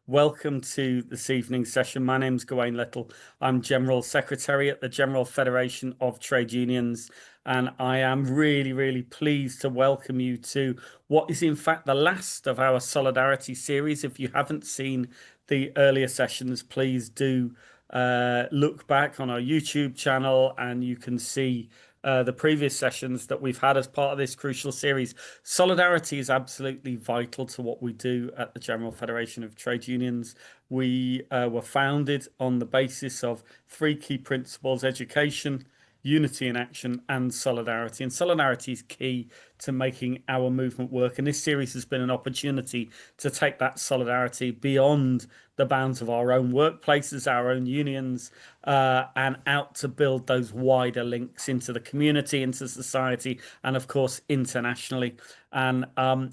Welcome to this evening's session. My name's Gawain Little. I'm General Secretary at the General Federation of Trade Unions, and I am really pleased to welcome you to what is in fact the last of our Solidarity series. If you haven't seen the earlier sessions, please do look back on our YouTube channel and you can see the previous sessions that we've had as part of this crucial series. Solidarity is absolutely vital to what we do at the General Federation of Trade Unions. We were founded on the basis of three key principles: education, unity in action, and solidarity. And solidarity is key to making our movement work. And this series has been an opportunity to take that solidarity beyond the bounds of our own workplaces, our own unions, and out to build those wider links into the community, into society, and of course, internationally. And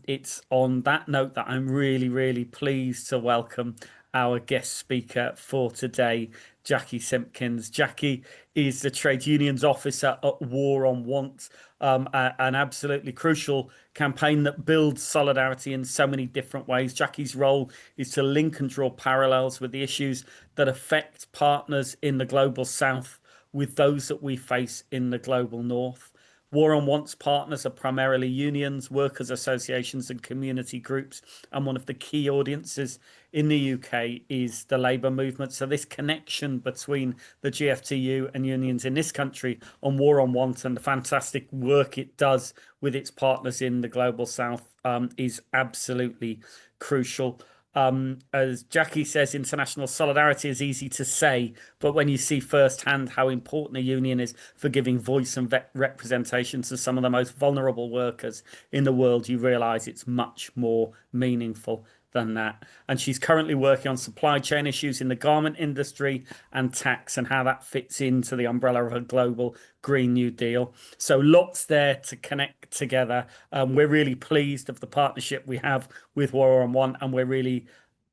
it's on that note that I'm really pleased to welcome our guest speaker for today, Jackie Simpkins. Jackie is the Trade Unions Officer at War on Want, an absolutely crucial campaign that builds solidarity in so many different ways. Jackie's role is to link and draw parallels with the issues that affect partners in the global south with those that we face in the global north. War on Want's partners are primarily unions, workers' associations, and community groups. And one of the key audiences in the UK is the labour movement. So this connection between the GFTU and unions in this country on War on Want and the fantastic work it does with its partners in the global south is absolutely crucial. As Jackie says, international solidarity is easy to say, but when you see firsthand how important a union is for giving voice and representation to some of the most vulnerable workers in the world, you realise it's much more meaningful than that. And she's currently working on supply chain issues in the garment industry and tax and how that fits into the umbrella of a global Green New Deal. So lots there to connect together. We're really pleased of the partnership we have with War on Want, and we're really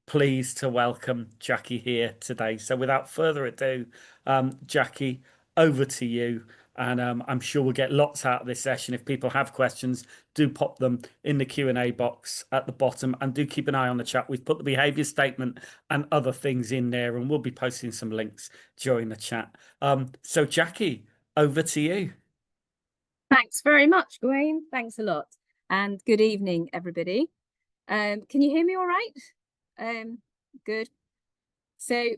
pleased to welcome Jackie here today. So without further ado, Jackie, over to you. And I'm sure we'll get lots out of this session. If people have questions, do pop them in the Q&A box at the bottom, and do keep an eye on the chat. We've put the behaviour statement and other things in there, and we'll be posting some links during the chat. So Jackie, over to you. Thanks very much, Gawain. Thanks a lot. And good evening, everybody. Can you hear me all right? Good. So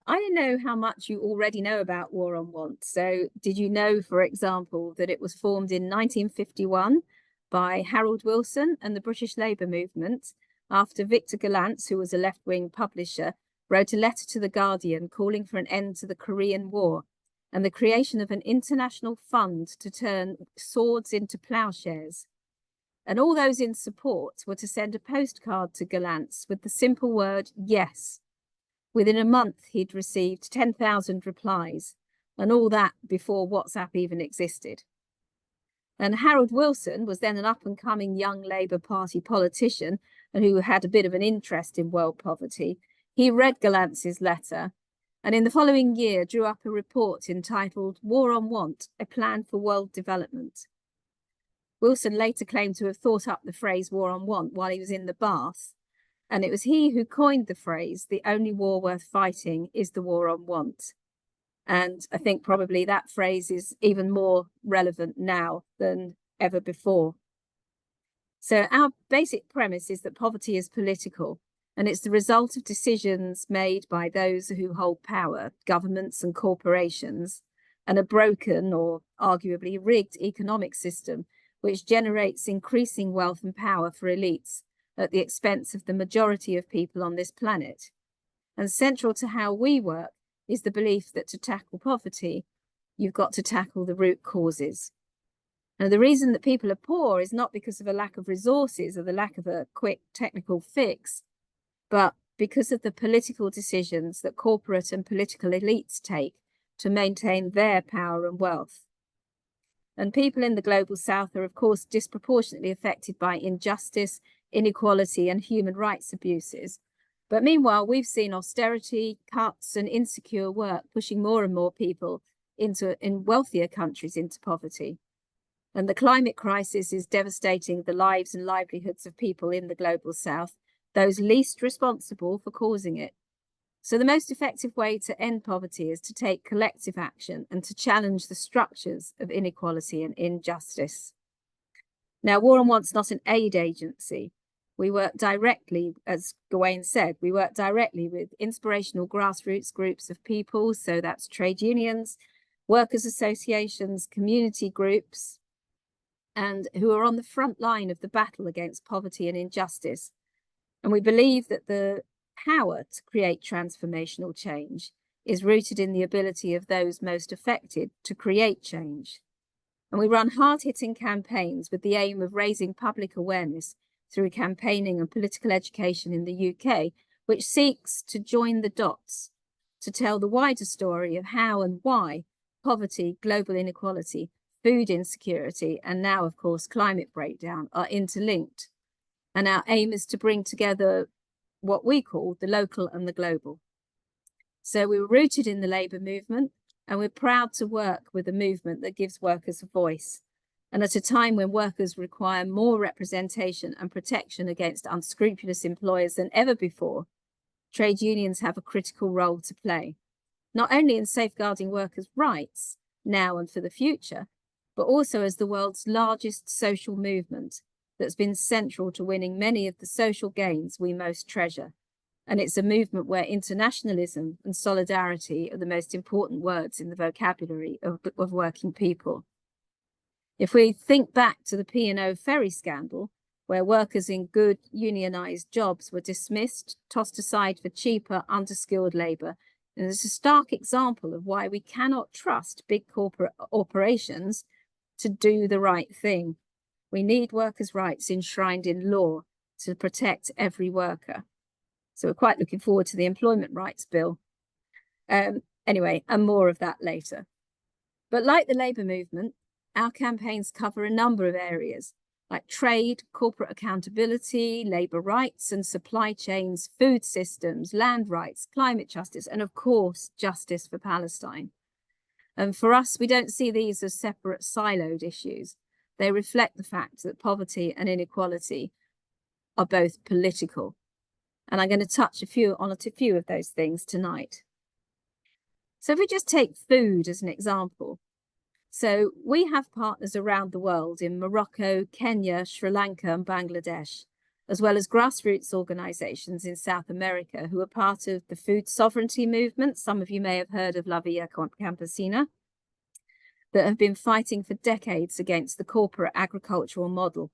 I don't know how much you already know about War on Want. So did you know, for example, that it was formed in 1951 by Harold Wilson and the British Labour Movement after Victor Gollancz, who was a left-wing publisher, wrote a letter to The Guardian calling for an end to the Korean War and the creation of an international fund to turn swords into ploughshares. And all those in support were to send a postcard to Gollancz with the simple word, yes. Within a month, he'd received 10,000 replies, and all that before WhatsApp even existed. And Harold Wilson was then an up-and-coming young Labour Party politician and who had a bit of an interest in world poverty. He read Gollantz's letter, and in the following year drew up a report entitled War on Want, a Plan for World Development. Wilson later claimed to have thought up the phrase War on Want while he was in the bath, and it was he who coined the phrase, the only war worth fighting is the war on want. And I think probably that phrase is even more relevant now than ever before. So our basic premise is that poverty is political, and it's the result of decisions made by those who hold power, governments and corporations, and a broken or arguably rigged economic system which generates increasing wealth and power for elites at the expense of the majority of people on this planet. And central to how we work is the belief that to tackle poverty, you've got to tackle the root causes. And the reason that people are poor is not because of a lack of resources or the lack of a quick technical fix, but because of the political decisions that corporate and political elites take to maintain their power and wealth. And people in the global south are, of course, disproportionately affected by injustice, inequality, and human rights abuses. But meanwhile, we've seen austerity, cuts, and insecure work pushing more and more people in wealthier countries into poverty. And the climate crisis is devastating the lives and livelihoods of people in the global south, those least responsible for causing it. So the most effective way to end poverty is to take collective action and to challenge the structures of inequality and injustice. Now, War on Want's not an aid agency. We work directly, as Gawain said, we work directly with inspirational grassroots groups of people. So that's trade unions, workers' associations, community groups, and who are on the front line of the battle against poverty and injustice. And we believe that the power to create transformational change is rooted in the ability of those most affected to create change. And we run hard-hitting campaigns with the aim of raising public awareness through campaigning and political education in the UK, which seeks to join the dots to tell the wider story of how and why poverty, global inequality, food insecurity, and now, of course, climate breakdown are interlinked. And our aim is to bring together what we call the local and the global. So we were rooted in the labour movement, and we're proud to work with a movement that gives workers a voice. And at a time when workers require more representation and protection against unscrupulous employers than ever before, trade unions have a critical role to play, not only in safeguarding workers' rights now and for the future, but also as the world's largest social movement that's been central to winning many of the social gains we most treasure. And it's a movement where internationalism and solidarity are the most important words in the vocabulary of working people. If we think back to the P&O ferry scandal, where workers in good unionised jobs were dismissed, tossed aside for cheaper, underskilled labour, and it's a stark example of why we cannot trust big corporate operations to do the right thing. We need workers' rights enshrined in law to protect every worker. So we're quite looking forward to the Employment Rights Bill. Anyway, and more of that later. But like the labour movement, our campaigns cover a number of areas like trade, corporate accountability, labour rights and supply chains, food systems, land rights, climate justice, and of course, justice for Palestine. And for us, we don't see these as separate siloed issues. They reflect the fact that poverty and inequality are both political. And I'm going to touch on a few of those things tonight. So if we just take food as an example, so we have partners around the world in Morocco, Kenya, Sri Lanka, and Bangladesh, as well as grassroots organizations in South America who are part of the food sovereignty movement. Some of you may have heard of La Via Campesina, that have been fighting for decades against the corporate agricultural model.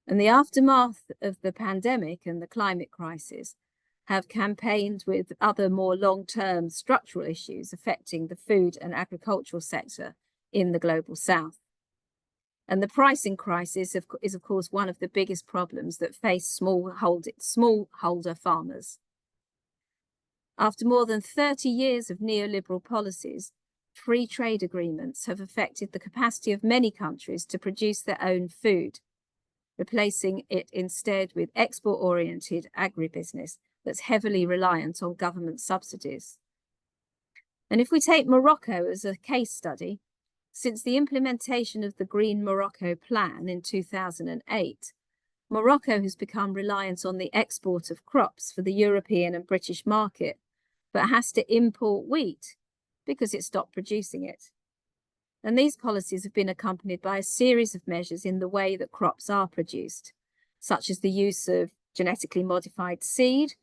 And the aftermath of the pandemic and the climate crisis have campaigned with other more long-term structural issues affecting the food and agricultural sector in the global south. And the pricing crisis is, of course, one of the biggest problems that face smallholder farmers. After more than 30 years of neoliberal policies, free trade agreements have affected the capacity of many countries to produce their own food, replacing it instead with export-oriented agribusiness that's heavily reliant on government subsidies. And if we take Morocco as a case study, since the implementation of the Green Morocco Plan in 2008, Morocco has become reliant on the export of crops for the European and British market, but has to import wheat because it stopped producing it. And these policies have been accompanied by a series of measures in the way that crops are produced, such as the use of genetically modified seed,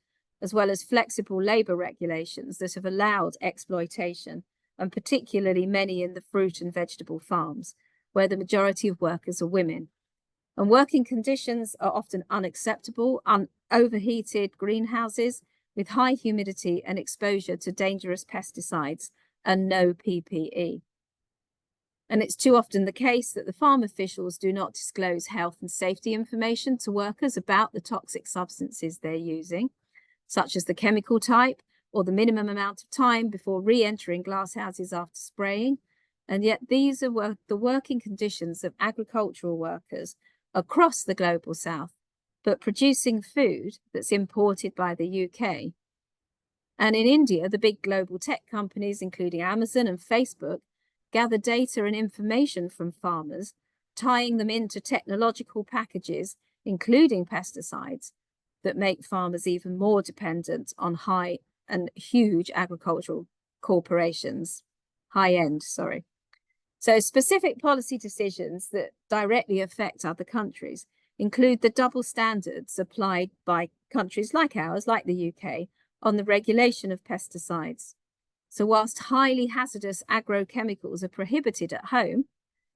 as well as flexible labour regulations that have allowed exploitation, and particularly many in the fruit and vegetable farms, where the majority of workers are women. And working conditions are often unacceptable, overheated greenhouses with high humidity and exposure to dangerous pesticides and no PPE. And it's too often the case that the farm officials do not disclose health and safety information to workers about the toxic substances they're using, such as the chemical type or the minimum amount of time before re-entering glasshouses after spraying. And yet these are the working conditions of agricultural workers across the global south, but producing food that's imported by the UK. And in India, the big global tech companies, including Amazon and Facebook, gather data and information from farmers, tying them into technological packages, including pesticides, that make farmers even more dependent on high and huge agricultural corporations, high-end, sorry. So specific policy decisions that directly affect other countries include the double standards applied by countries like ours, like the UK, on the regulation of pesticides. So whilst highly hazardous agrochemicals are prohibited at home,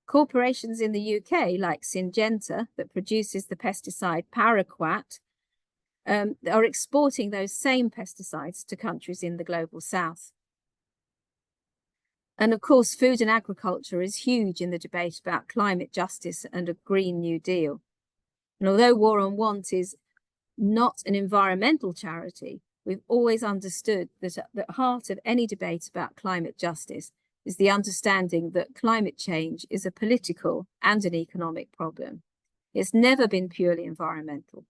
corporations in the UK, like Syngenta, that produces the pesticide paraquat, are exporting those same pesticides to countries in the global south. And of course, food and agriculture is huge in the debate about climate justice and a Green New Deal. And although War on Want is not an environmental charity, we've always understood that at the heart of any debate about climate justice is the understanding that climate change is a political and an economic problem. It's never been purely environmental.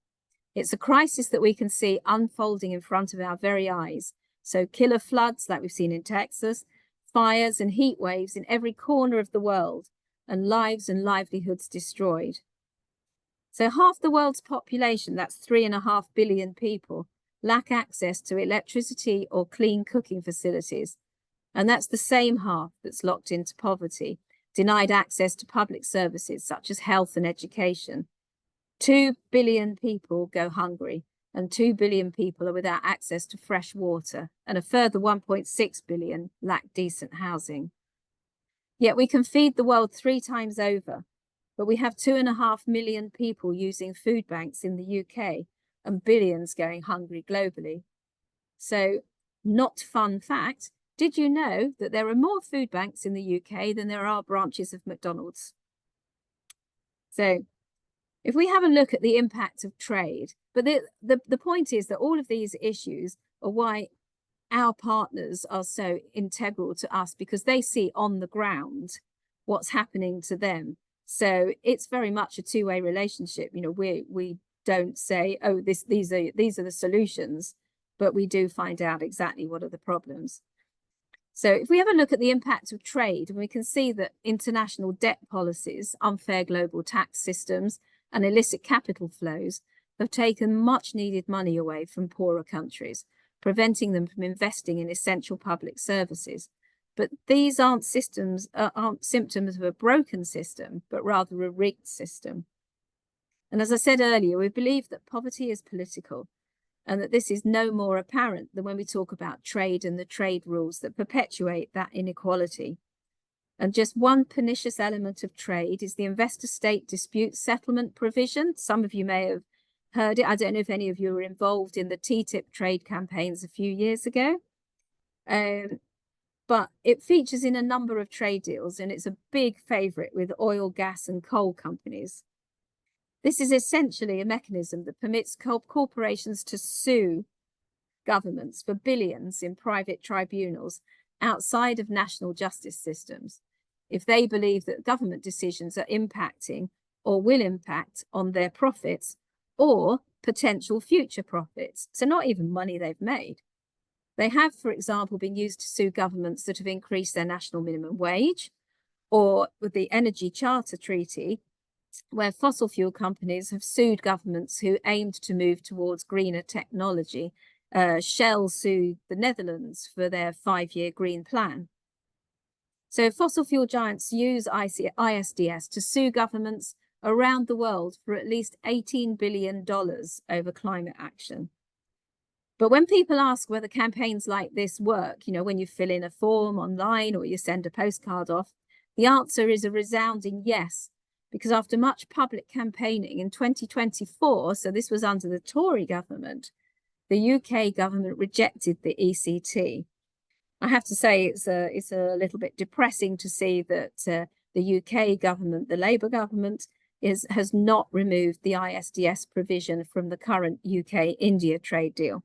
It's a crisis that we can see unfolding in front of our very eyes. So killer floods like we've seen in Texas, fires and heat waves in every corner of the world, and lives and livelihoods destroyed. So half the world's population, that's 3.5 billion people, lack access to electricity or clean cooking facilities. And that's the same half that's locked into poverty, denied access to public services such as health and education. 2 billion people go hungry, and 2 billion people are without access to fresh water, and a further 1.6 billion lack decent housing. Yet we can feed the world 3 times over, but we have 2.5 million people using food banks in the UK and billions going hungry globally. So, not fun fact, did you know that there are more food banks in the UK than there are branches of McDonald's? So, if we have a look at the impact of trade, but the point is that all of these issues are why our partners are so integral to us, because they see on the ground what's happening to them. So it's very much a two-way relationship. You know, we don't say, oh, these are the solutions, but we do find out exactly what are the problems. So if we have a look at the impact of trade, we can see that international debt policies, unfair global tax systems, and illicit capital flows have taken much needed money away from poorer countries, preventing them from investing in essential public services. But these aren't symptoms of a broken system, but rather a rigged system. And as I said earlier, we believe that poverty is political, and that this is no more apparent than when we talk about trade and the trade rules that perpetuate that inequality. And just one pernicious element of trade is the investor-state dispute settlement provision. Some of you may have heard it. I don't know if any of you were involved in the TTIP trade campaigns a few years ago. But it features in a number of trade deals, and it's a big favourite with oil, gas and coal companies. This is essentially a mechanism that permits corporations to sue governments for billions in private tribunals outside of national justice systems if they believe that government decisions are impacting or will impact on their profits or potential future profits. So not even money they've made. They have, for example, been used to sue governments that have increased their national minimum wage, or with the Energy Charter Treaty, where fossil fuel companies have sued governments who aimed to move towards greener technology. Shell sued the Netherlands for their 5-year green plan. So fossil fuel giants use ISDS to sue governments around the world for at least $18 billion over climate action. But when people ask whether campaigns like this work, you know, when you fill in a form online or you send a postcard off, the answer is a resounding yes, because after much public campaigning in 2024, so this was under the Tory government, the UK government rejected the ECT. I have to say it's a little bit depressing to see that the UK government, the Labour government, has not removed the ISDS provision from the current UK-India trade deal.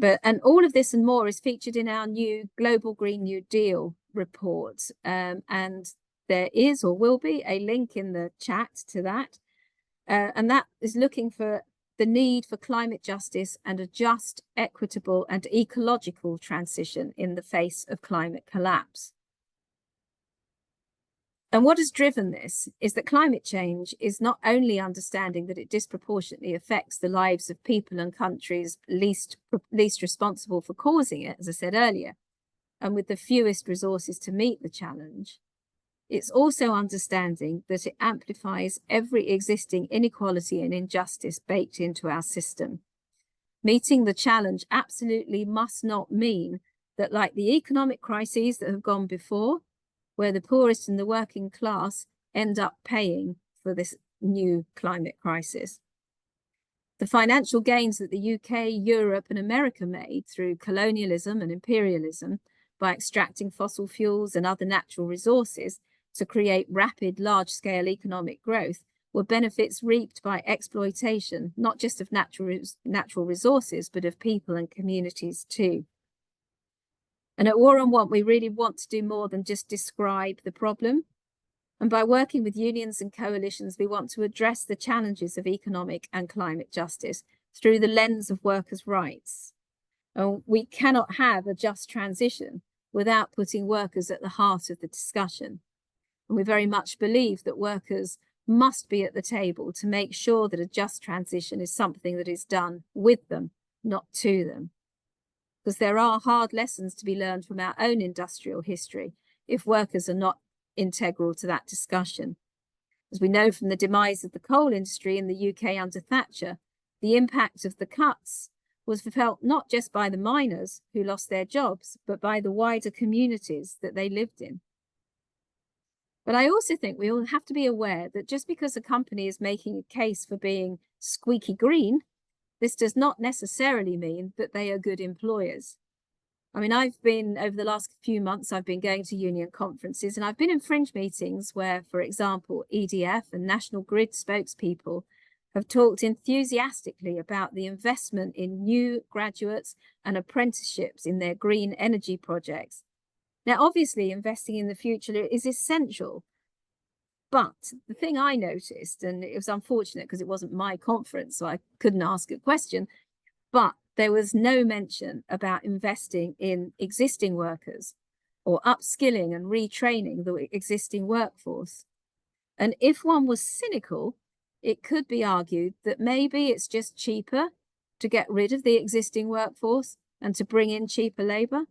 And all of this and more is featured in our new Global Green New Deal report. And there is or will be a link in the chat to that. And that is looking for the need for climate justice and a just, equitable and ecological transition in the face of climate collapse. And what has driven this is that climate change is not only understanding that it disproportionately affects the lives of people and countries least responsible for causing it, as I said earlier, and with the fewest resources to meet the challenge, it's also understanding that it amplifies every existing inequality and injustice baked into our system. Meeting the challenge absolutely must not mean that, like the economic crises that have gone before, where the poorest and the working class end up paying for this new climate crisis. The financial gains that the UK, Europe, and America made through colonialism and imperialism by extracting fossil fuels and other natural resources to create rapid, large-scale economic growth were benefits reaped by exploitation, not just of natural resources, but of people and communities too. And at War on Want, we really want to do more than just describe the problem. And by working with unions and coalitions, we want to address the challenges of economic and climate justice through the lens of workers' rights. And we cannot have a just transition without putting workers at the heart of the discussion. And we very much believe that workers must be at the table to make sure that a just transition is something that is done with them, not to them. Because there are hard lessons to be learned from our own industrial history if workers are not integral to that discussion. As we know from the demise of the coal industry in the UK under Thatcher, the impact of the cuts was felt not just by the miners who lost their jobs, but by the wider communities that they lived in. But I also think we all have to be aware that just because a company is making a case for being squeaky green, this does not necessarily mean that they are good employers. I mean, over the last few months, I've been going to union conferences, and I've been in fringe meetings where, for example, EDF and National Grid spokespeople have talked enthusiastically about the investment in new graduates and apprenticeships in their green energy projects. Now, obviously, investing in the future is essential. But the thing I noticed, and it was unfortunate because it wasn't my conference, so I couldn't ask a question, but there was no mention about investing in existing workers or upskilling and retraining the existing workforce. And if one was cynical, it could be argued that maybe it's just cheaper to get rid of the existing workforce and to bring in cheaper labour.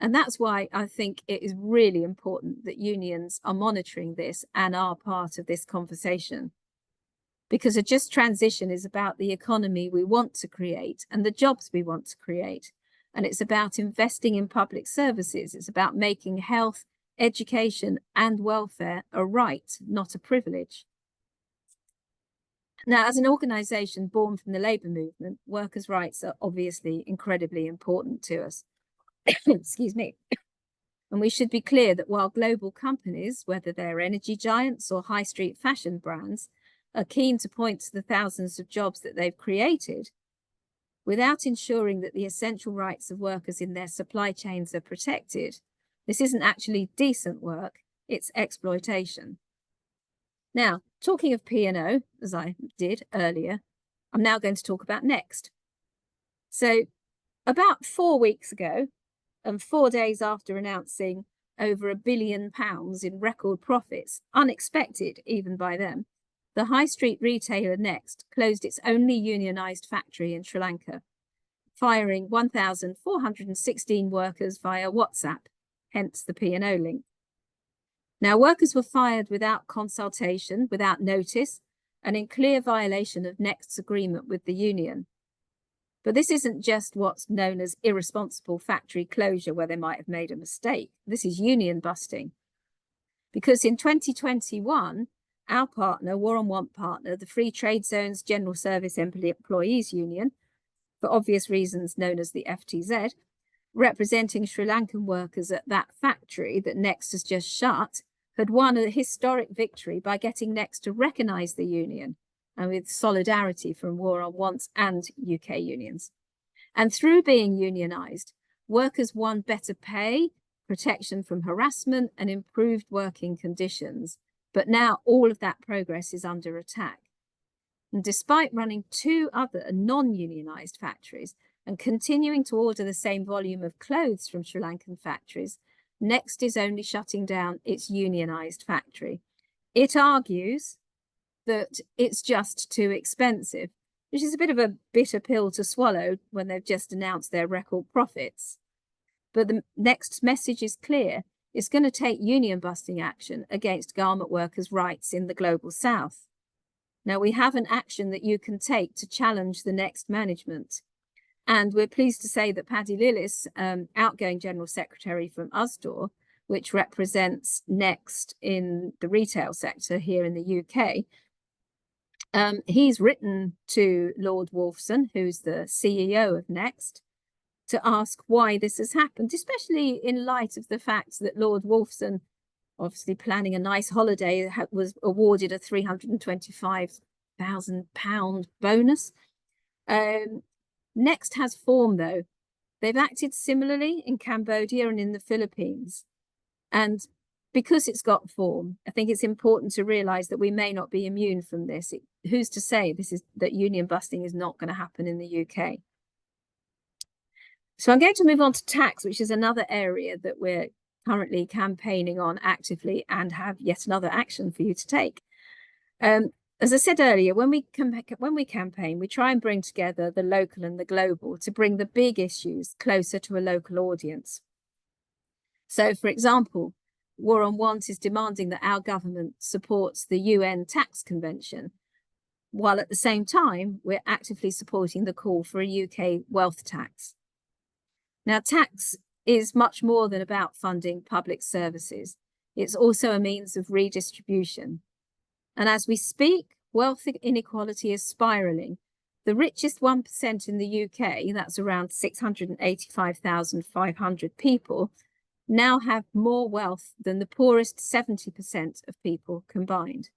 And that's why I think it is really important that unions are monitoring this and are part of this conversation. Because a just transition is about the economy we want to create and the jobs we want to create. And it's about investing in public services. It's about making health, education, and welfare a right, not a privilege. Now, as an organisation born from the labour movement, workers' rights are obviously incredibly important to us. Excuse me. And we should be clear that while global companies, whether they're energy giants or high street fashion brands, are keen to point to the thousands of jobs that they've created, without ensuring that the essential rights of workers in their supply chains are protected, this isn't actually decent work, it's exploitation. Now, talking of P&O, as I did earlier, I'm now going to talk about Next. So about 4 weeks ago, and 4 days after announcing over £1 billion in record profits, unexpected even by them, the high street retailer Next closed its only unionised factory in Sri Lanka, firing 1,416 workers via WhatsApp, hence the P&O link. Now, workers were fired without consultation, without notice, and in clear violation of Next's agreement with the union. But this isn't just what's known as irresponsible factory closure where they might have made a mistake. This is union busting. Because in 2021, our partner, War on Want partner, the Free Trade Zone's General Service Employees Union, for obvious reasons known as the FTZ, representing Sri Lankan workers at that factory that Next has just shut, had won a historic victory by getting Next to recognise the union, and with solidarity from War on Wants and UK unions. And through being unionised, workers won better pay, protection from harassment, and improved working conditions. But now all of that progress is under attack. And despite running 2 other non-unionised factories and continuing to order the same volume of clothes from Sri Lankan factories, Next is only shutting down its unionised factory. It argues that it's just too expensive, which is a bit of a bitter pill to swallow when they've just announced their record profits. But the Next message is clear. It's going to take union busting action against garment workers' rights in the global south. Now, we have an action that you can take to challenge the Next management. And we're pleased to say that Paddy Lillis, outgoing General Secretary from USDOR, which represents Next in the retail sector here in the UK, he's written to Lord Wolfson, who's the CEO of Next, to ask why this has happened, especially in light of the fact that Lord Wolfson, obviously planning a nice holiday, was awarded a £325,000 bonus. Next has form, though. They've acted similarly in Cambodia and in the Philippines. And because it's got form, I think it's important to realise that we may not be immune from this. Who's to say that union busting is not going to happen in the UK? So I'm going to move on to tax, which is another area that we're currently campaigning on actively and have yet another action for you to take. As I said earlier, when we campaign, we try and bring together the local and the global to bring the big issues closer to a local audience. So, for example, War on Want is demanding that our government supports the UN Tax Convention, while at the same time, we're actively supporting the call for a UK wealth tax. Now, tax is much more than about funding public services. It's also a means of redistribution. And as we speak, wealth inequality is spiralling. The richest 1% in the UK, that's around 685,500 people, now have more wealth than the poorest 70% of people combined.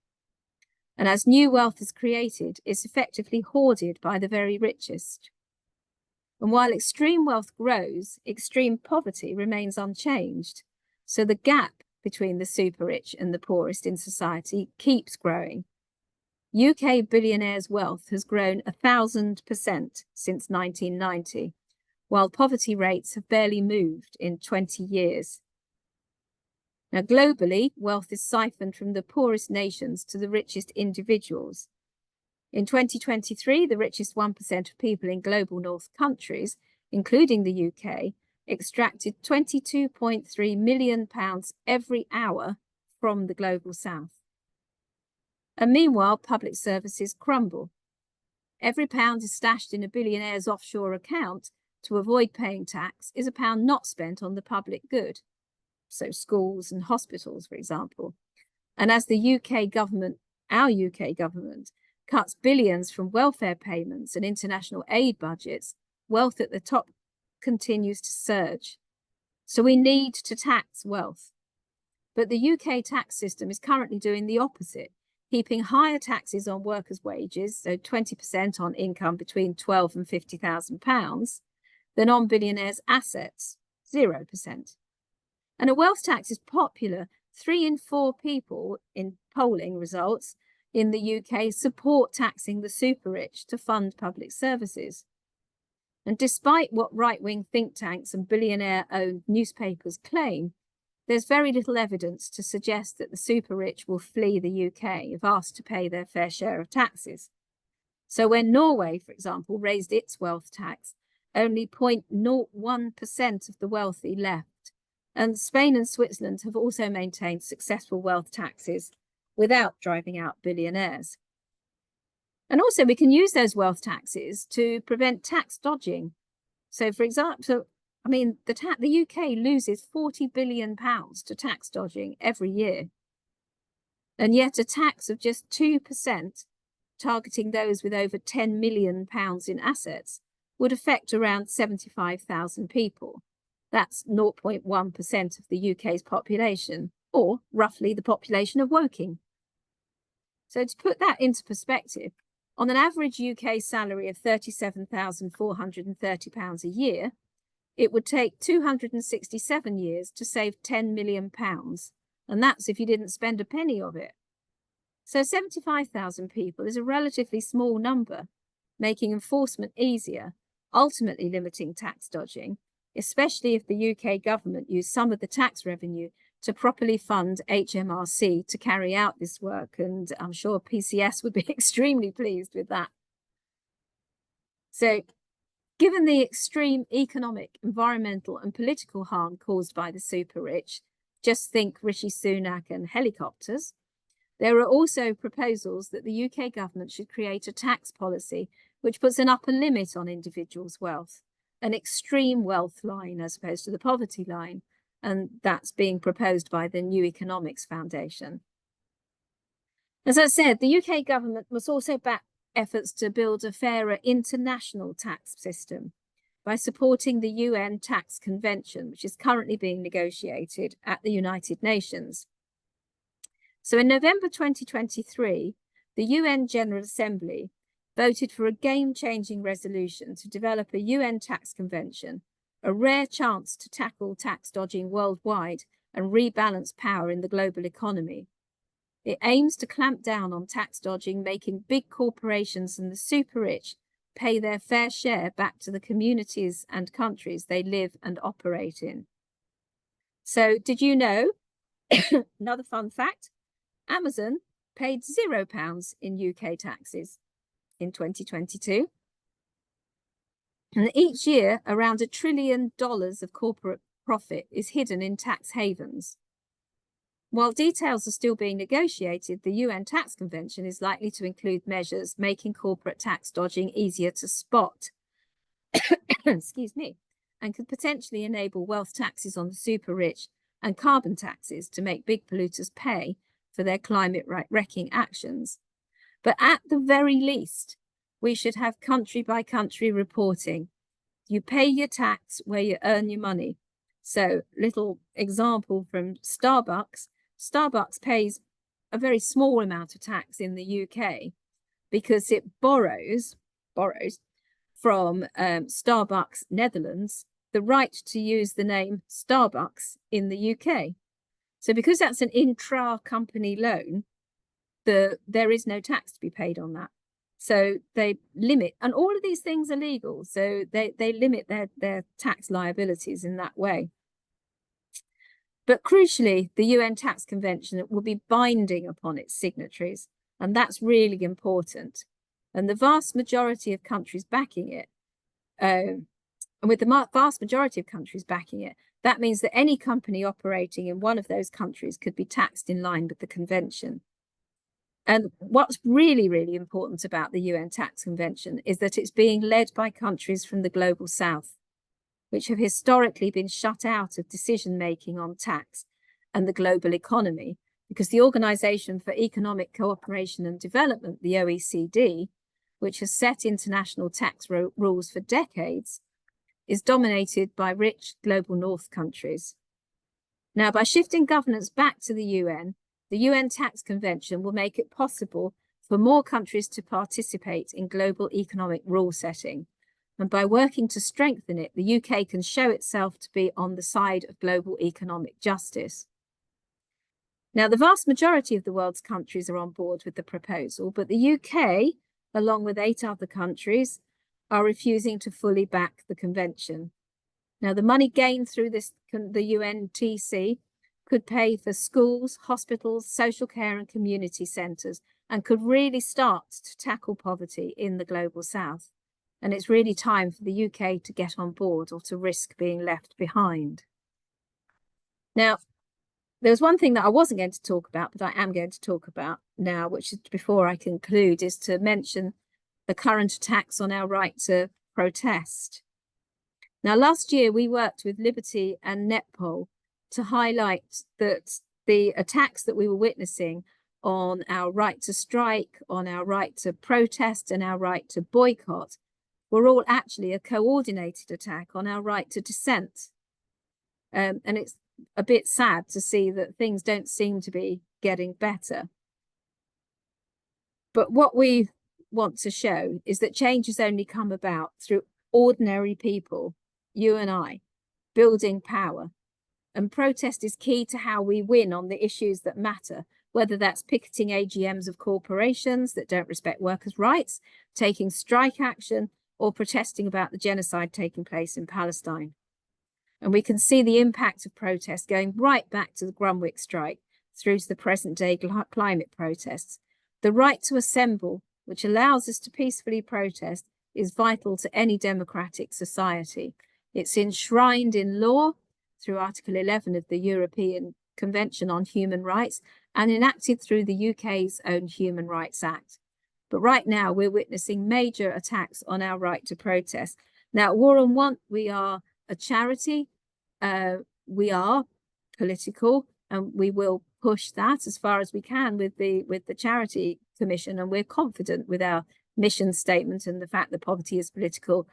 And as new wealth is created, it's effectively hoarded by the very richest. And while extreme wealth grows, extreme poverty remains unchanged. So the gap between the super rich and the poorest in society keeps growing. UK billionaires' wealth has grown 1,000% since 1990, while poverty rates have barely moved in 20 years. Now, globally, wealth is siphoned from the poorest nations to the richest individuals. In 2023, the richest 1% of people in global north countries, including the UK, extracted £22.3 million every hour from the global south. And meanwhile, public services crumble. Every pound is stashed in a billionaire's offshore account to avoid paying tax is a pound not spent on the public good. So schools and hospitals, for example. And as the UK government, our UK government, cuts billions from welfare payments and international aid budgets, wealth at the top continues to surge. So we need to tax wealth. But the UK tax system is currently doing the opposite, heaping higher taxes on workers' wages, so 20% on income between £12,000 and £50,000, than on billionaires' assets, 0%. And a wealth tax is popular. 3 in 4 people in polling results in the UK support taxing the super rich to fund public services. And despite what right-wing think tanks and billionaire-owned newspapers claim, there's very little evidence to suggest that the super rich will flee the UK if asked to pay their fair share of taxes. So when Norway, for example, raised its wealth tax, only 0.01% of the wealthy left. And Spain and Switzerland have also maintained successful wealth taxes without driving out billionaires. And also we can use those wealth taxes to prevent tax dodging. So for example, I mean, the UK loses £40 billion to tax dodging every year. And yet a tax of just 2% targeting those with over £10 million in assets would affect around 75,000 people. That's 0.1% of the UK's population, or roughly the population of Woking. So to put that into perspective, on an average UK salary of £37,430 a year, it would take 267 years to save £10 million, and that's if you didn't spend a penny of it. So 75,000 people is a relatively small number, making enforcement easier, ultimately limiting tax dodging, especially if the UK government used some of the tax revenue to properly fund HMRC to carry out this work. And I'm sure PCS would be extremely pleased with that. So, given the extreme economic, environmental and political harm caused by the super rich, just think Rishi Sunak and helicopters, there are also proposals that the UK government should create a tax policy which puts an upper limit on individuals' wealth, an extreme wealth line as opposed to the poverty line, and that's being proposed by the New Economics Foundation. As I said, the UK government must also back efforts to build a fairer international tax system by supporting the UN Tax Convention, which is currently being negotiated at the United Nations. So in November 2023, the UN General Assembly voted for a game-changing resolution to develop a UN tax convention, a rare chance to tackle tax dodging worldwide and rebalance power in the global economy. It aims to clamp down on tax dodging, making big corporations and the super rich pay their fair share back to the communities and countries they live and operate in. So did you know, another fun fact, Amazon paid £0 in UK taxes in 2022. And each year, around $1 trillion of corporate profit is hidden in tax havens. While details are still being negotiated, the UN Tax Convention is likely to include measures making corporate tax dodging easier to spot, excuse me, and could potentially enable wealth taxes on the super rich and carbon taxes to make big polluters pay for their climate-wrecking actions. But at the very least, we should have country-by-country reporting. You pay your tax where you earn your money. So, little example from Starbucks. Starbucks pays a very small amount of tax in the UK because it borrows from Starbucks Netherlands the right to use the name Starbucks in the UK. So because that's an intra-company loan, there is no tax to be paid on that. So they limit, and all of these things are legal, so they limit their tax liabilities in that way. But crucially, the UN Tax Convention will be binding upon its signatories, and that's really important. And the vast majority of countries backing it, and with the vast majority of countries backing it, that means that any company operating in one of those countries could be taxed in line with the convention. And what's really, really important about the UN Tax Convention is that it's being led by countries from the global south, which have historically been shut out of decision-making on tax and the global economy, because the Organization for Economic Cooperation and Development, the OECD, which has set international tax rules for decades, is dominated by rich global north countries. Now, by shifting governance back to the UN Tax Convention will make it possible for more countries to participate in global economic rule setting. And by working to strengthen it, the UK can show itself to be on the side of global economic justice. Now, the vast majority of the world's countries are on board with the proposal, but the UK, along with 8 other countries, are refusing to fully back the convention. Now, the money gained through the UNTC could pay for schools, hospitals, social care and community centres, and could really start to tackle poverty in the global south. And it's really time for the UK to get on board or to risk being left behind. Now, there's one thing that I wasn't going to talk about, but I am going to talk about now, which is before I conclude, is to mention the current attacks on our right to protest. Now, last year we worked with Liberty and Netpol to highlight that the attacks that we were witnessing on our right to strike, on our right to protest and our right to boycott were all actually a coordinated attack on our right to dissent. And it's a bit sad to see that things don't seem to be getting better. But what we want to show is that change has only come about through ordinary people, you and I, building power. And protest is key to how we win on the issues that matter, whether that's picketing AGMs of corporations that don't respect workers' rights, taking strike action, or protesting about the genocide taking place in Palestine. And we can see the impact of protest going right back to the Grunwick strike through to the present day climate protests. The right to assemble, which allows us to peacefully protest, is vital to any democratic society. It's enshrined in law through Article 11 of the European Convention on Human Rights and enacted through the UK's own Human Rights Act. But right now, we're witnessing major attacks on our right to protest. Now, at War on Want, we are a charity, we are political, and we will push that as far as we can with the Charity Commission. And we're confident with our mission statement and the fact that poverty is political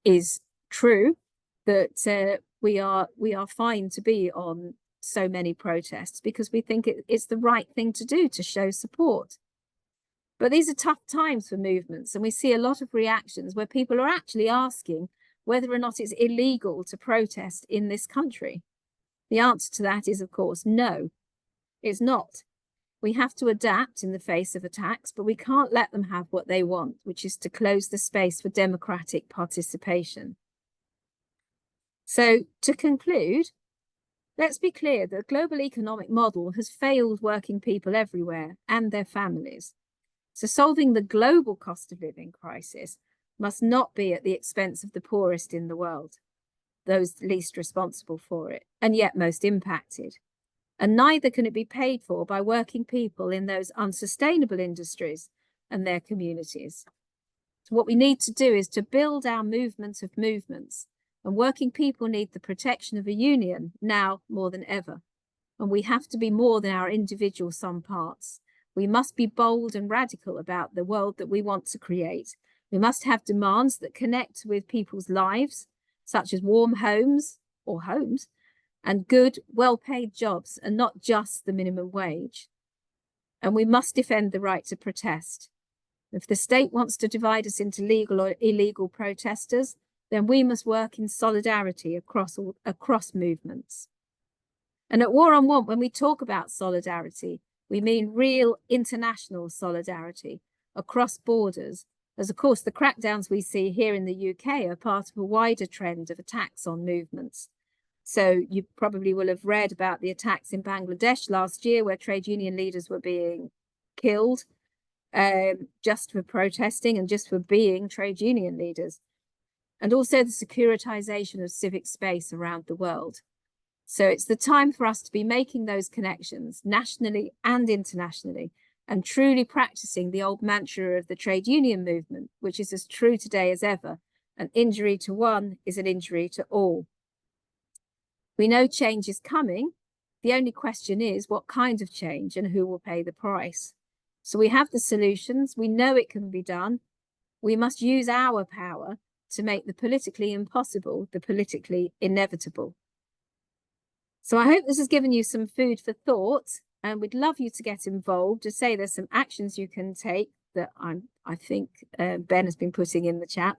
is true, that we are fine to be on so many protests because we think it's the right thing to do to show support. But these are tough times for movements, and we see a lot of reactions where people are actually asking whether or not it's illegal to protest in this country. The answer to that is, of course, no, it's not. We have to adapt in the face of attacks, but we can't let them have what they want, which is to close the space for democratic participation. So to conclude, let's be clear, the global economic model has failed working people everywhere and their families. So solving the global cost of living crisis must not be at the expense of the poorest in the world, those least responsible for it, and yet most impacted. And neither can it be paid for by working people in those unsustainable industries and their communities. So what we need to do is to build our movement of movements, and working people need the protection of a union now more than ever. And we have to be more than our individual sum parts. We must be bold and radical about the world that we want to create. We must have demands that connect with people's lives, such as warm homes or homes, and good, well-paid jobs, and not just the minimum wage. And we must defend the right to protest. If the state wants to divide us into legal or illegal protesters, then we must work in solidarity across movements. And at War on Want, when we talk about solidarity, we mean real international solidarity across borders, as of course the crackdowns we see here in the UK are part of a wider trend of attacks on movements. So you probably will have read about the attacks in Bangladesh last year where trade union leaders were being killed just for protesting and just for being trade union leaders. And also the securitization of civic space around the world. So it's the time for us to be making those connections nationally and internationally and truly practicing the old mantra of the trade union movement, which is as true today as ever. An injury to one is an injury to all. We know change is coming. The only question is what kind of change and who will pay the price. So we have the solutions. We know it can be done. We must use our power to make the politically impossible the politically inevitable. So I hope this has given you some food for thought, and we'd love you to get involved. To say there's some actions you can take that I think Ben has been putting in the chat.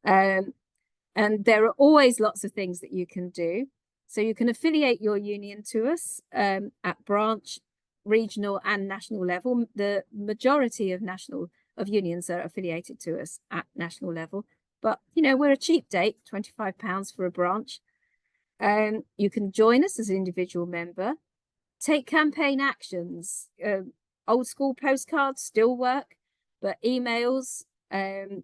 And there are always lots of things that you can do. So you can affiliate your union to us at branch, regional and national level. The majority of unions are affiliated to us at national level. But, you know, we're a cheap date, £25 for a branch. You can join us as an individual member, take campaign actions. Old school postcards still work, but emails and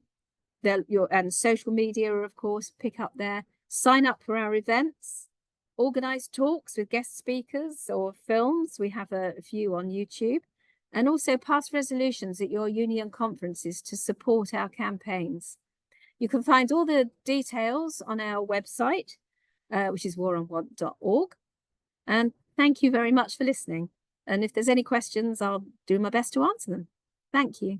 social media are, of course, pick up there. Sign up for our events, organise talks with guest speakers or films. We have a few on YouTube. And also pass resolutions at your union conferences to support our campaigns. You can find all the details on our website, which is waronwant.org. And thank you very much for listening. And if there's any questions, I'll do my best to answer them. Thank you.